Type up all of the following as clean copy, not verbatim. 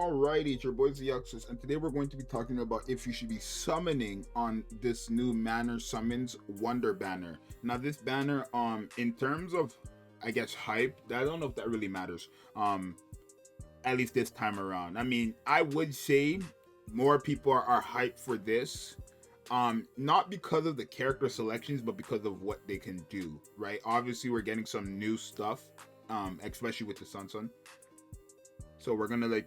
Alrighty, it's your boy Zeoxys, and today we're going to be talking about if you should be summoning on this new MANOR Summons Wonder banner. Now, this banner, in terms of, I guess, hype, I don't know if that really matters. At least this time around. I mean, I would say more people are hyped for this. Not because of the character selections, but because of what they can do. Right? Obviously, we're getting some new stuff, especially with the Sun. So we're gonna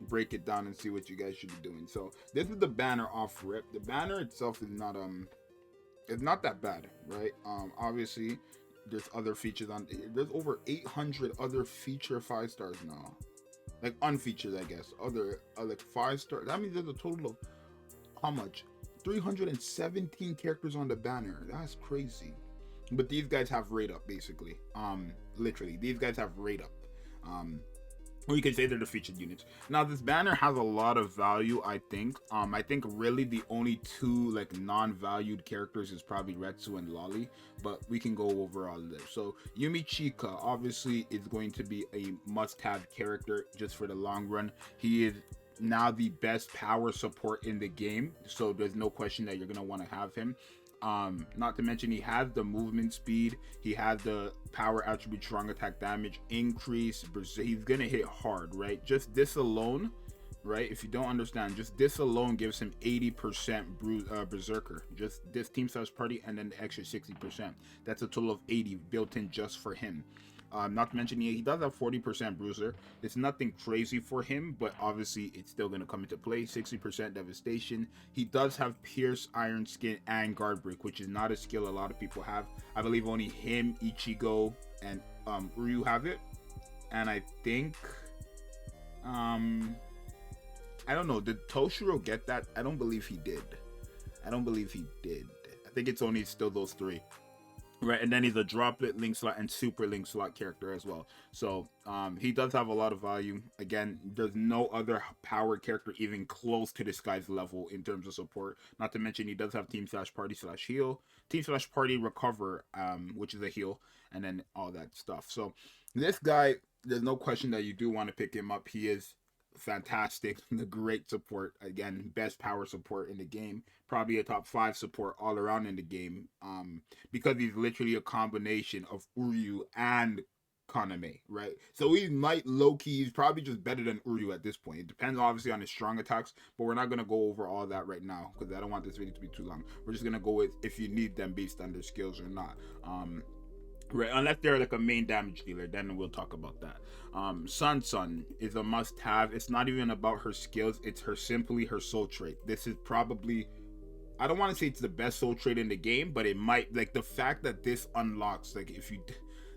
break it down and see what you guys should be doing. So this is the banner off rip. The banner itself is not it's not that bad, right? Obviously there's other features on. There's over 800 other feature 5-stars now, like unfeatured, I guess. Other like 5-star. That means there's a total of how much? 317 characters on the banner. That's crazy. But these guys have rate up basically. Literally, these guys have rate up. Or you can say they're the featured units. Now, this banner has a lot of value, I think. I think really the only two non-valued characters is probably Ratsu and Lolly, but we can go over all of this. So Yumi Chika obviously is going to be a must-have character just for the long run. He is now the best power support in the game, so there's no question that you're gonna want to have him. Not to mention he has the movement speed, he has the power attribute strong attack damage increase, he's gonna hit hard, right? Just this alone, right? If you don't understand, just this alone gives him 80% berserker, just this team size party, and then the extra 60%. That's a total of 80 built in just for him. Not to mention he does have 40% bruiser. It's nothing crazy for him, but obviously it's still going to come into play. 60% devastation. He does have pierce, iron skin, and guard break, which is not a skill a lot of people have. I believe only him, Ichigo, and Ryu have it. And I think I don't know, did Toshiro get that? I don't believe he did. I think it's only still those three. Right, and then he's a droplet link slot and super link slot character as well. So he does have a lot of value. Again, there's no other power character even close to this guy's level in terms of support. Not to mention he does have team slash party slash heal, team slash party recover, which is a heal, and then all that stuff. So this guy, there's no question that you do want to pick him up. He is fantastic, the great support. Again, best power support in the game, probably a top 5 support all around in the game, because he's literally a combination of Uryu and Kaname, right? So he might low-key, he's probably just better than Uryu at this point. It depends obviously on his strong attacks, but we're not going to go over all that right now because I don't want this video to be too long. We're just going to go with if you need them based on their skills or not. Right, unless they're like a main damage dealer, then we'll talk about that. Sun is a must-have. It's not even about her skills, it's simply her soul trait. This is probably, I don't want to say it's the best soul trait in the game, but it might, the fact that this unlocks, if you,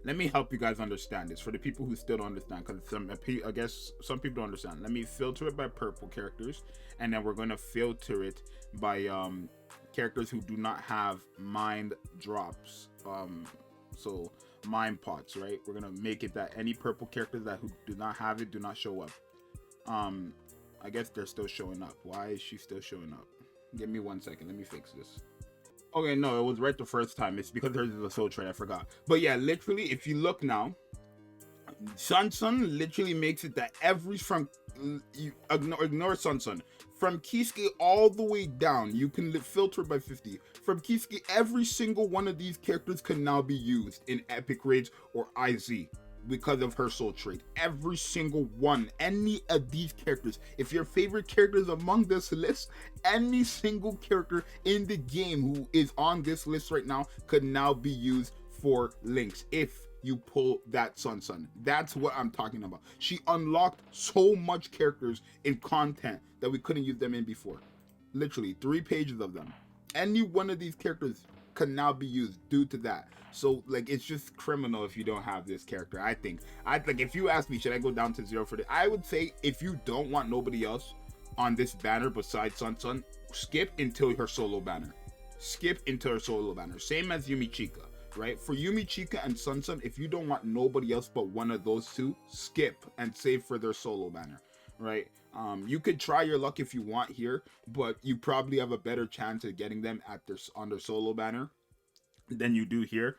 let me help you guys understand this for the people who still don't understand, because I guess some people don't understand. Let me filter it by purple characters, and then we're going to filter it by characters who do not have mind drops. So mind pots, right? We're gonna make it that any purple characters that who do not have it do not show up. I guess they're still showing up. Why is she still showing up? Give me 1 second, let me fix this. Okay, no, it was right the first time. It's because there's a soul trait, I forgot. But yeah, literally, if you look now, Sun literally makes it that you ignore Sun. From Kisuke all the way down, you can filter by 50. From Kisuke, every single one of these characters can now be used in Epic Raids or IZ because of her soul trait. Every single one, any of these characters. If your favorite character is among this list, any single character in the game who is on this list right now could now be used for links if you pull that Sun. That's what I'm talking about. She unlocked so much characters in content that we couldn't use them in before. Literally 3 pages of them. Any one of these characters can now be used due to that. So it's just criminal if you don't have this character. I think if you ask me, should I go down to 0 for this? I would say if you don't want nobody else on this banner besides Sun, skip until her solo banner. Same as Yumi Chika. Right, for Yumi Chika and Sun, if you don't want nobody else but one of those two, skip and save for their solo banner. Right, you could try your luck if you want here, but you probably have a better chance of getting them on their solo banner than you do here.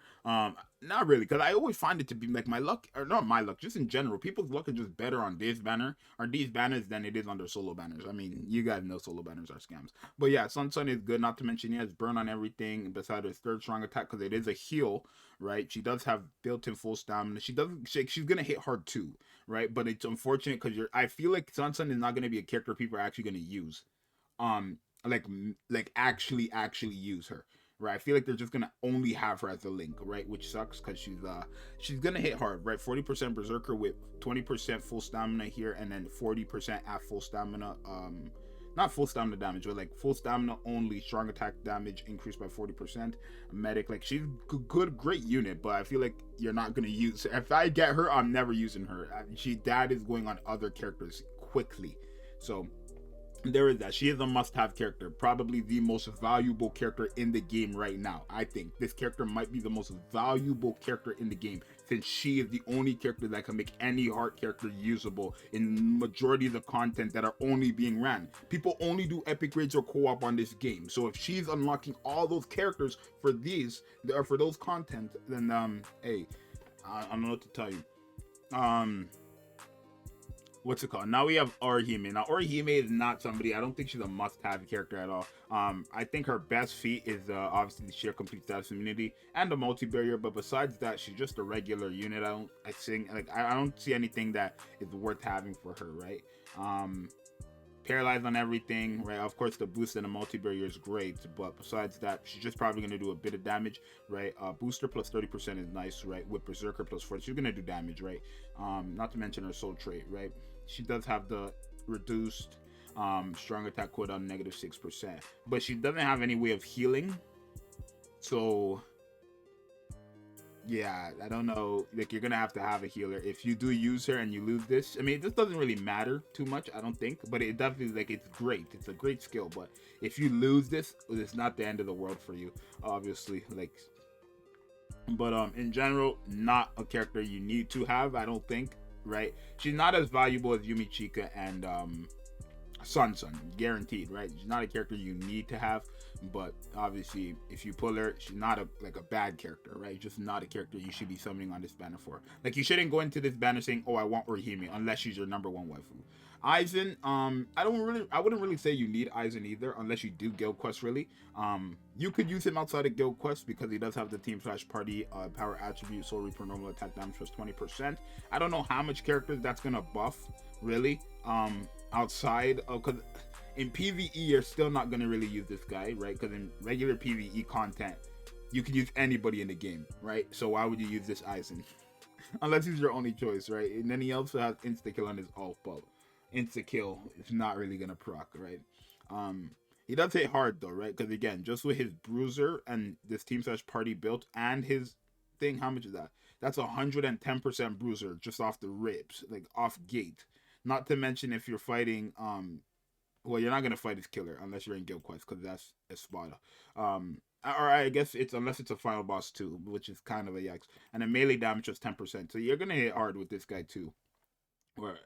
Not really, because I always find it to be like my luck, or not my luck, just in general. People's luck is just better on this banner or these banners than it is on their solo banners. I mean, you guys know solo banners are scams. But yeah, Sun Sun is good. Not to mention he has burn on everything besides his third strong attack because it is a heal, right? She does have built-in full stamina. She doesn't. She's gonna hit hard too, right? But it's unfortunate because you're. I feel like Sun Sun is not gonna be a character people are actually gonna use, um, like actually use her, right? I feel like they're just gonna only have her as a link, right? Which sucks because she's gonna hit hard, right? 40% berserker with 20% full stamina here, and then 40% at full stamina. Not full stamina damage, but like full stamina only. Strong attack damage increased by 40%. Medic, like she's good, great unit, but I feel like you're not gonna use her. If I get her, I'm never using her. That is going on other characters quickly, so there is that. She is a must-have character, probably the most valuable character in the game right now. I think this character might be the most valuable character in the game, since she is the only character that can make any heart character usable in majority of the content that are only being ran. People only do epic raids or co-op on this game, so if she's unlocking all those characters for these or for those content, then hey, I don't know what to tell you. What's it called? Now we have Orihime. Now Orihime is not somebody. I don't think she's a must-have character at all. I think her best feat is obviously the sheer complete status immunity and the multi-barrier. But besides that, she's just a regular unit. I don't see anything that is worth having for her, right? Paralyzed on everything, right? Of course, the boost and the multi-barrier is great, but besides that, she's just probably going to do a bit of damage, right? Booster plus 30% is nice, right? With Berserker plus 40, she's going to do damage, right? Not to mention her soul trait, right? She does have the reduced strong attack cooldown -6%, but she doesn't have any way of healing, so yeah, I don't know. Like, you're gonna have to have a healer if you do use her and you lose this. I mean, this doesn't really matter too much, I don't think, but it definitely, like, it's great. It's a great skill, but if you lose this, it's not the end of the world for you, obviously. Like, but in general, not a character you need to have, I don't think, right? She's not as valuable as Yumi Chika and Sun Sun, guaranteed, right? She's not a character you need to have, but obviously if you pull her, she's not a bad character, right? Just not a character you should be summoning on this banner for. Like, you shouldn't go into this banner saying, oh, I want Orihime, unless she's your number one waifu. Eisen, I wouldn't really say you need Eisen either, unless you do guild quest, really. You could use him outside of guild quest because he does have the team slash party power attribute, soul reaper normal attack damage plus 20%. I don't know how much characters that's gonna buff, really, outside of, because in PvE you're still not gonna really use this guy, right? Because in regular PvE content you can use anybody in the game, right? So why would you use this Eisen? Unless he's your only choice, right? And then he also has insta kill on his ult, but insta kill is not really gonna proc, right? He does hit hard though, right? Because again, just with his bruiser and this team slash party built and his thing, how much is that? That's 110% bruiser just off the ribs, like off gate. Not to mention if you're fighting, well, you're not gonna fight his killer unless you're in guild quest, because that's Espada. Or I guess it's unless it's a final boss too, which is kind of a yikes. And the melee damage was 10%, so you're gonna hit hard with this guy too.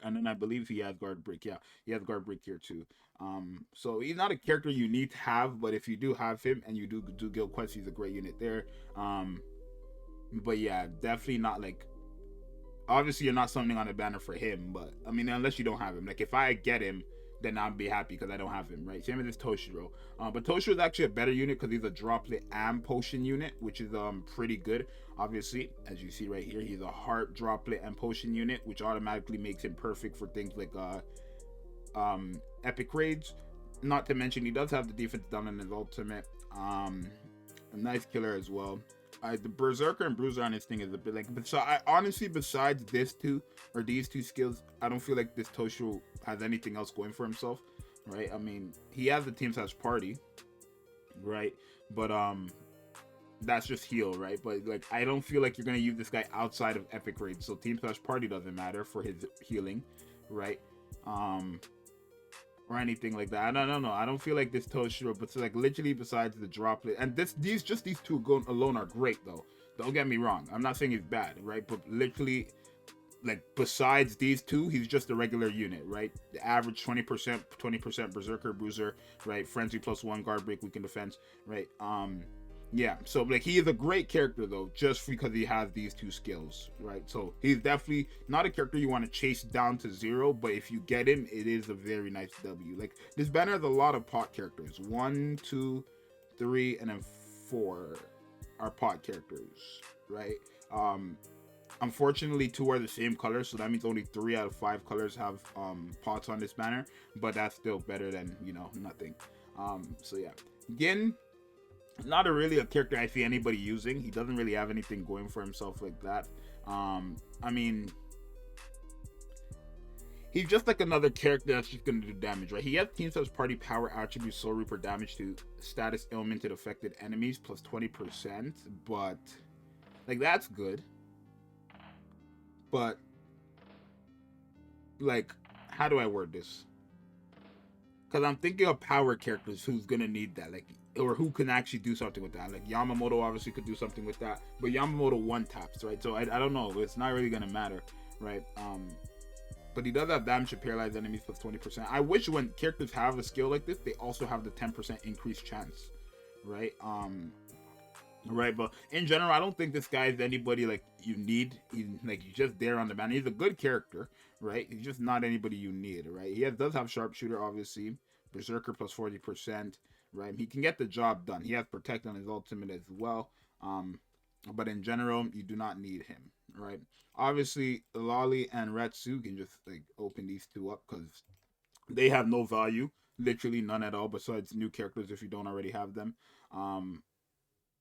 And then I believe he has guard break. Yeah, he has guard break here too. So he's not a character you need to have, but if you do have him and you do guild quests, he's a great unit there. But yeah, definitely not like. Obviously, you're not summoning on a banner for him, but I mean, unless you don't have him. Like, if I get him, then I'll be happy because I don't have him, right? Same with this Toshiro. But Toshiro is actually a better unit because he's a droplet and potion unit, which is pretty good. Obviously, as you see right here, he's a heart, droplet, and potion unit, which automatically makes him perfect for things like epic raids. Not to mention, he does have the defense down in his ultimate. A nice killer as well. The Berserker and Bruiser on this thing is a bit like, so I honestly, besides these two skills, I don't feel like this Tosho has anything else going for himself, right? I mean, he has the team slash party, right? But that's just heal, right? But like, I don't feel like you're gonna use this guy outside of epic raids, so team slash party doesn't matter for his healing, right? Or anything like that. I don't know. I don't feel like this Toshiro, but so like literally besides the droplet and these two alone are great though. Don't get me wrong. I'm not saying he's bad, right? But literally, like, besides these two, he's just a regular unit, right? The average 20% Berserker Bruiser, right? Frenzy +1 guard break, weaken defense, right? Yeah, so like he is a great character though, just because he has these two skills, right? So he's definitely not a character you want to chase down to zero, but if you get him, it is a very nice W. Like this banner has a lot of pot characters. One, two, three, and then four are pot characters, right? Um, Unfortunately, two are the same color, so that means only 3 out of 5 colors have pots on this banner, but that's still better than nothing. So yeah, Gin, not really a character I see anybody using. He doesn't really have anything going for himself like that. I mean, he's just like another character that's just gonna do damage, right? He has Team Sub's party power attribute Soul Reaper damage to status ailmented affected enemies plus 20%, but like that's good. But like, how do I word this? Because I'm thinking of power characters who's gonna need that, like, or who can actually do something with that. Like Yamamoto obviously could do something with that, but Yamamoto one taps, right? So I don't know. It's not really gonna matter, right? But he does have damage to paralyzed enemies plus 20%. I wish when characters have a skill like this, they also have the 10% increased chance, right? Right, but in general, I don't think this guy is anybody like you need. He's just there on the banner. He's a good character, right? He's just not anybody you need, right? Does have sharpshooter, obviously, berserker plus 40%, right? He can get the job done. He has protect on his ultimate as well. But in general, you do not need him, right? Obviously, Lolly and Ratsu can just like open these two up because they have no value, literally none at all. Besides new characters, if you don't already have them.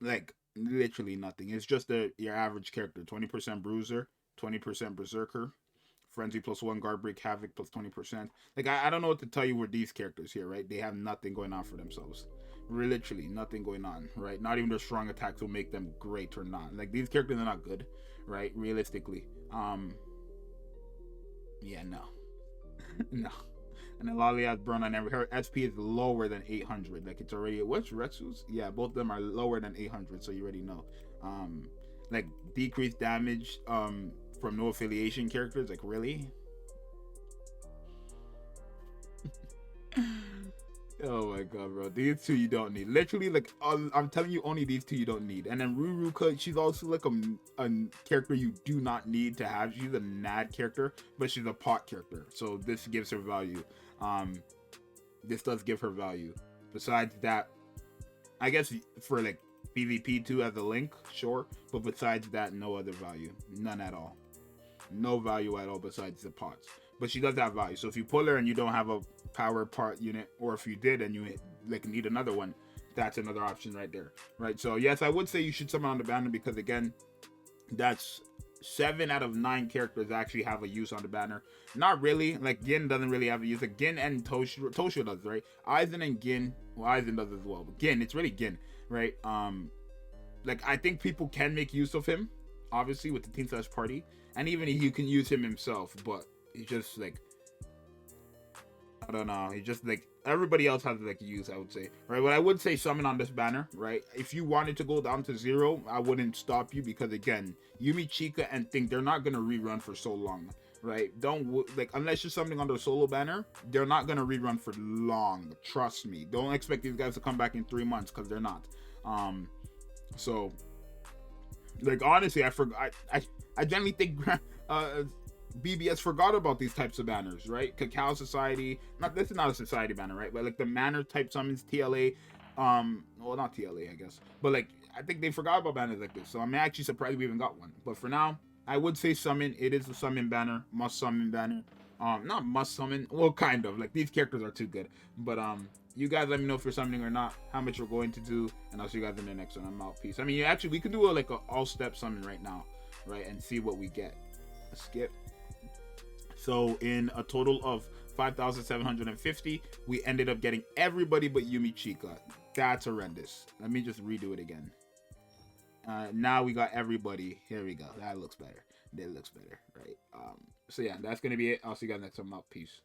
Like literally nothing. It's just your average character. 20% bruiser, 20% berserker, frenzy plus one, guard break, havoc plus 20%. Like I don't know what to tell you with these characters here, right? They have nothing going on for themselves. Literally nothing going on, right? Not even their strong attacks will make them great or not. Like these characters are not good, right? Realistically. Yeah, no. No. And then Lolly has burn on every. Her SP is lower than 800. Like it's already. What's Retsu's? Yeah, both of them are lower than 800. So you already know. Like decreased damage. From no affiliation characters. Like really. Oh my god, bro. These two you don't need. Literally, like, I'm telling you, only these two you don't need. And then Ruruka, she's also like a character you do not need to have. She's a NAD character, but she's a pot character. So this gives her value. This does give her value. Besides that, I guess for like PvP 2 as a link, sure. But besides that, no other value. None at all. No value at all besides the pots. But she does have value. So if you pull her and you don't have a power part unit, or if you did and you like need another one, that's another option right there, right? So yes, I would say you should summon on the banner because again, that's 7 out of 9 characters actually have a use on the banner. Not really. Like Gin doesn't really have a use. Like Gin and Tosho does, right? Eisen and Gin, well, Eisen does as well. But Gin, it's really Gin, right? Like I think people can make use of him, obviously with the Team Slash party, and even you can use him himself, but he's just like, I don't know. He just like everybody else has like use, I would say, right? But I would say summon on this banner, right? If you wanted to go down to 0, I wouldn't stop you because again, Yumi, Chica, and Think they're not gonna rerun for so long, right? Don't like unless you're summoning on the solo banner, they're not gonna rerun for long. Trust me. Don't expect these guys to come back in 3 months because they're not. So like honestly, I forgot. I generally think BBS forgot about these types of banners, right? Cacao Society, this is not a society banner, right? But like the Manor type summons, TLA, well not TLA, I guess, but like I think they forgot about banners like this. So I'm actually surprised we even got one. But for now, I would say summon. It is a summon banner, must summon banner. Not must summon, well kind of. Like these characters are too good. But you guys let me know if you're summoning or not, how much you're going to do, and I'll see you guys in the next one. I'm out. Peace. I mean, actually, we could do like a all-step summon right now, right, and see what we get. Skip. So in a total of 5,750, we ended up getting everybody but Yumi Chica. That's horrendous. Let me just redo it again. Now we got everybody. Here we go. That looks better. That looks better, right? So yeah, that's gonna be it. I'll see you guys next time. I'm out. Peace.